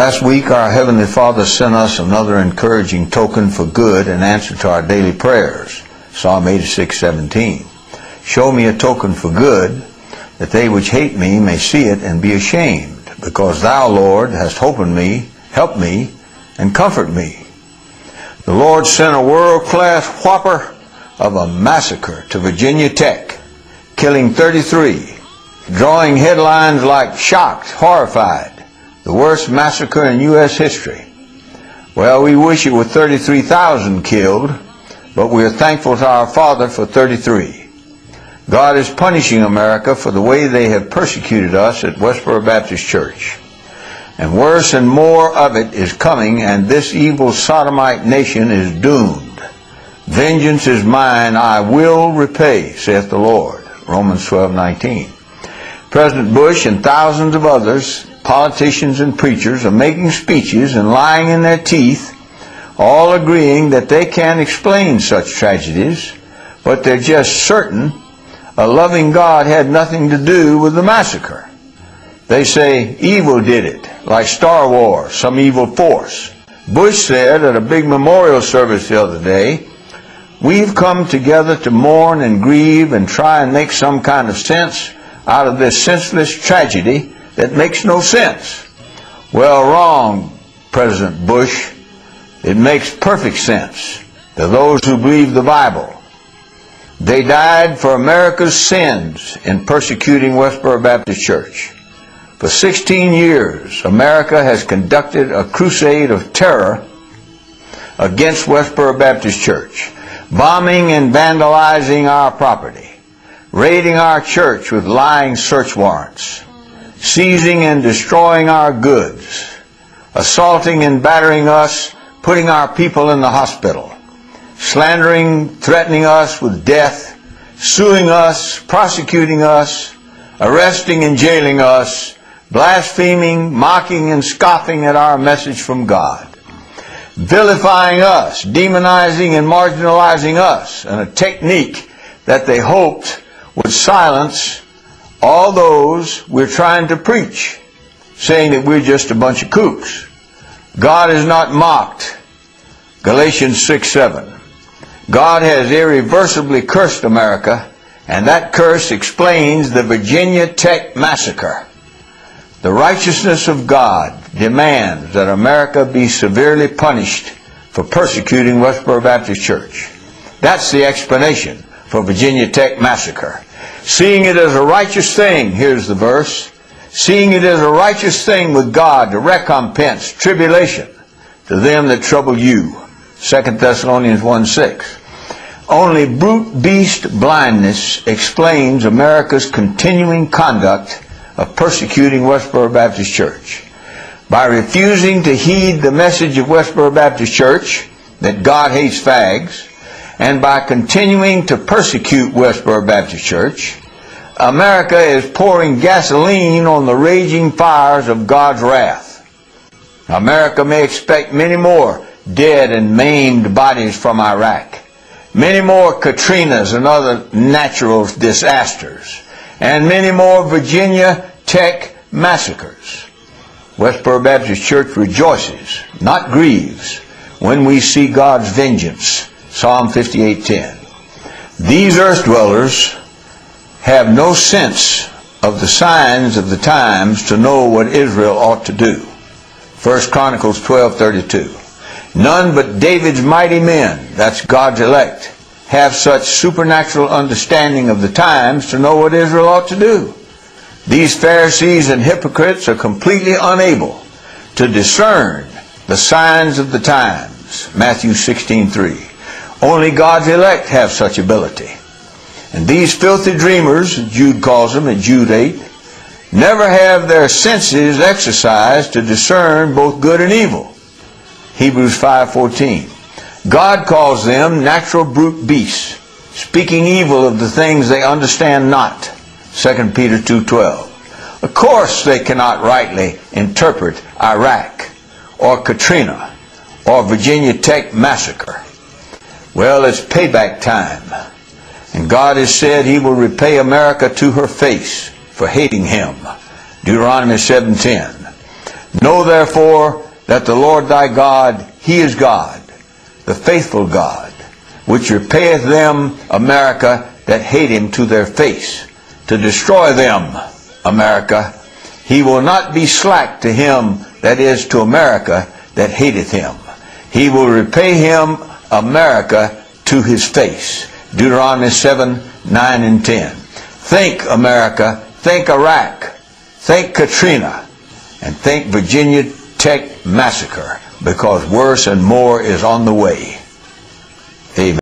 Last week our Heavenly Father sent us another encouraging token for good in answer to our daily prayers. Psalm 86:17. Show me a token for good, that they which hate me may see it and be ashamed, because thou, Lord, hast holpen me, help me, and comfort me. The Lord sent a world-class whopper of a massacre to Virginia Tech, killing 33, drawing headlines like shocked, horrified, the worst massacre in U.S. history. Well, we wish it were 33,000 killed, but we are thankful to our Father for 33. God is punishing America for the way they have persecuted us at Westboro Baptist Church. And worse and more of it is coming, and this evil sodomite nation is doomed. Vengeance is mine, I will repay, saith the Lord. Romans 12:19. President Bush and thousands of others, politicians and preachers, are making speeches and lying in their teeth, all agreeing that they can't explain such tragedies, but they're just certain a loving God had nothing to do with the massacre. They say evil did it, like Star Wars, some evil force. Bush said at a big memorial service the other day, "We've come together to mourn and grieve and try and make some kind of sense out of this senseless tragedy that makes no sense." Well, wrong, President Bush. It makes perfect sense to those who believe the Bible. They died for America's sins in persecuting Westboro Baptist Church. For 16 years, America has conducted a crusade of terror against Westboro Baptist Church, bombing and vandalizing our property, raiding our church with lying search warrants, seizing and destroying our goods, assaulting and battering us, putting our people in the hospital, slandering, threatening us with death, suing us, prosecuting us, arresting and jailing us, blaspheming, mocking and scoffing at our message from God, vilifying us, demonizing and marginalizing us, in a technique that they hoped would silence all those we're trying to preach, saying that we're just a bunch of kooks. God is not mocked. Galatians 6:7. God has irreversibly cursed America, and that curse explains the Virginia Tech massacre. The righteousness of God demands that America be severely punished for persecuting Westboro Baptist Church. That's the explanation for Virginia Tech massacre. Seeing it as a righteous thing, here's the verse, seeing it as a righteous thing with God to recompense tribulation to them that trouble you. 2 Thessalonians 1:6. Only brute beast blindness explains America's continuing conduct of persecuting Westboro Baptist Church. By refusing to heed the message of Westboro Baptist Church, that God hates fags, and by continuing to persecute Westboro Baptist Church, America is pouring gasoline on the raging fires of God's wrath. America may expect many more dead and maimed bodies from Iraq, many more Katrinas and other natural disasters, and many more Virginia Tech massacres. Westboro Baptist Church rejoices, not grieves, when we see God's vengeance. Psalm 58:10. These earth dwellers have no sense of the signs of the times to know what Israel ought to do. 1 Chronicles 12:32. None but David's mighty men, that's God's elect, have such supernatural understanding of the times to know what Israel ought to do. These Pharisees and hypocrites are completely unable to discern the signs of the times. Matthew 16:3. Only God's elect have such ability. And these filthy dreamers, Jude calls them in Jude 8, never have their senses exercised to discern both good and evil. Hebrews 5:14. God calls them natural brute beasts, speaking evil of the things they understand not. 2 Peter 2:12. Of course they cannot rightly interpret Iraq or Katrina or Virginia Tech massacre. Well, it's payback time. And God has said He will repay America to her face for hating Him. Deuteronomy 7:10. Know therefore that the Lord thy God, He is God, the faithful God, which repayeth them, America, that hate Him to their face, to destroy them, America. He will not be slack to him, that is, to America, that hateth him. He will repay him, America, to his face. Deuteronomy 7, 9, and 10. Think, America, think Iraq, think Katrina, and think Virginia Tech massacre, because worse and more is on the way. Amen.